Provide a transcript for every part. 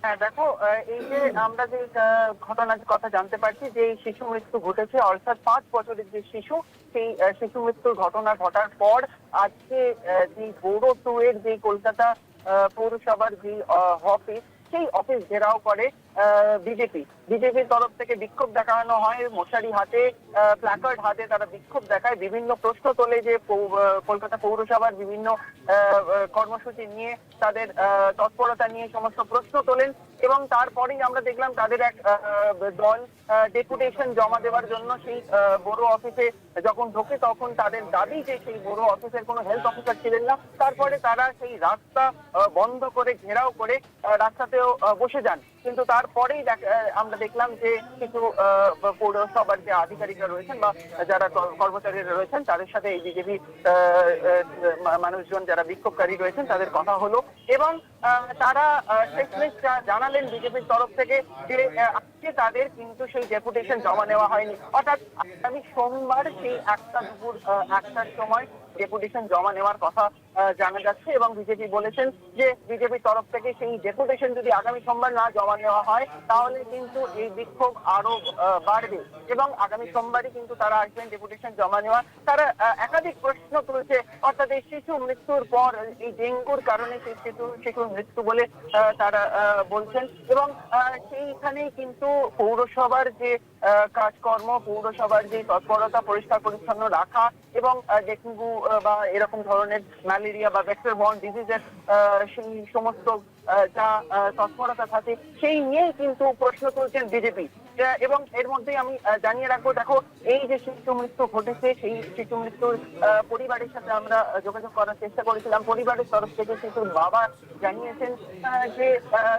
হ্যাঁ দেখো, এই যে আমরা যে ঘটনার কথা জানতে পারছি যে এই শিশু মৃত্যু ঘটেছে, অর্থাৎ 5 বছরের যে শিশু, সেই শিশু মৃত্যুর ঘটনা ঘটার পর আজকে যে বোরো 2 এর যে কলকাতা পৌরসভার যে অফিস, সেই অফিস ঘেরাও করে বিজেপির তরফ থেকে বিক্ষোভ দেখানো হয়, মশারি হাতে, প্ল্যাকার্ড হাতে তারা বিক্ষোভ দেখায়, বিভিন্ন প্রশ্ন তোলে যে কলকাতা পৌরসভার বিভিন্ন কর্মসূচি নিয়ে, তাদের তৎপরতা নিয়ে সমস্ত প্রশ্ন তোলেন। এবং তারপরেই আমরা দেখলাম তাদের এক দল ডেপুটেশন জমা দেওয়ার জন্য সেই বড় অফিসে যখন ঢোকে, তখন তাদের দাবি যে সেই বড় অফিসের কোনো হেলথ অফিসার ছিলেন না। তারপরে তারা সেই রাস্তা বন্ধ করে, ঘেরাও করে রাস্তাতেও বসে যান। কিন্তু তারপরেই আমরা দেখলাম যে কিছু পৌরসভার যে আধিকারিকরা রয়েছেন বা যারা কর্মচারীরা রয়েছেন, তাদের সাথে এই বিজেপি মানুষজন যারা বিক্ষোভকারী রয়েছেন তাদের কথা হলো, এবং তারা শেষমেশ জানালেন বিজেপির তরফ থেকে যে আজকে তাদের কিন্তু সেই ডেপুটেশন জমা নেওয়া হয়নি, অর্থাৎ আগামী সোমবার সেই দুপুর 1টার সময় ডেপুটেশন জমা নেওয়ার কথা জানা যাচ্ছে। এবং বিজেপি বলেছেন যে বিজেপির তরফ থেকে সেই ডেপুটেশন যদি আগামী সোমবার না জমা নেওয়া হয়, তাহলে কিন্তু এই বিক্ষোভ আরো বাড়বে, এবং আগামী সোমবারই কিন্তু তারা আসবেন ডেপুটেশন জমা নেওয়া। তারা একাধিক প্রশ্ন তুলছে, অর্থাৎ এই শিশু মৃত্যুর পর এই ডেঙ্গুর কারণে সেই শিশুর মৃত্যু বলে তারা বলছেন। এবং সেইখানেই কিন্তু পৌরসভার যে কাজকর্ম, পৌরসভার যে তৎপরতা, পরিষ্কার পরিচ্ছন্ন রাখা এবং ডেঙ্গু বা এরকম ধরনের ম্যালেরিয়া বা ভেক্টর বর্ন ডিজিজের সেই সমস্ত যা তৎপরতা থাকে, সেই নিয়েই কিন্তু প্রশ্ন তুলছেন বিজেপি। এবং এর মধ্যেই আমি জানিয়ে রাখবো, দেখো এই যে শিশু মৃত্যু ঘটেছে, সেই শিশু মৃত্যুর পরিবারের সাথে আমরা যোগাযোগ করার চেষ্টা করেছিলাম। পরিবারের তরফ থেকে শিশুর বাবা জানিয়েছেন যে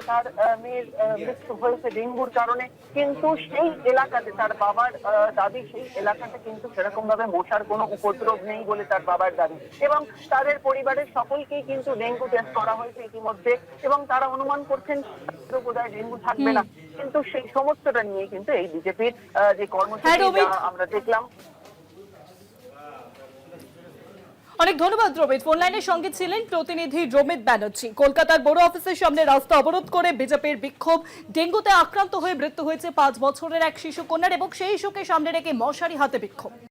তার মেয়ের মৃত্যু হয়েছে ডেঙ্গুর কারণে, কিন্তু সেই এলাকাতে তার বাবার দাবি, সেই এলাকাতে কিন্তু সেরকম ভাবে মশার কোনো উপদ্রব নেই বলে তার বাবার দাবি। এবং তাদের পরিবারের সকলকেই কিন্তু ডেঙ্গু টেস্ট করা হয়েছে ইতিমধ্যে, এবং তারা অনুমান করছেন বোধহয় ডেঙ্গু থাকবে না। কিন্তু সেই সমস্তটা নিয়ে কিন্তু এই বিজেপির যে কর্মসূচি আমরা দেখলাম। অনেক ধন্যবাদ রোমিত। ফোন লাইনের সঙ্গে ছিলেন প্রতিনিধি রোমিত ব্যানার্জি। কলকাতার বড় অফিসের সামনে রাস্তা অবরোধ করে বিজেপির বিক্ষোভ। ডেঙ্গুতে আক্রান্ত হয়ে মৃত্যু হয়েছে 5 বছরের এক শিশু কন্যার, এবং সেই শিশুকে সামনে রেখে মশারি হাতে বিক্ষোভ।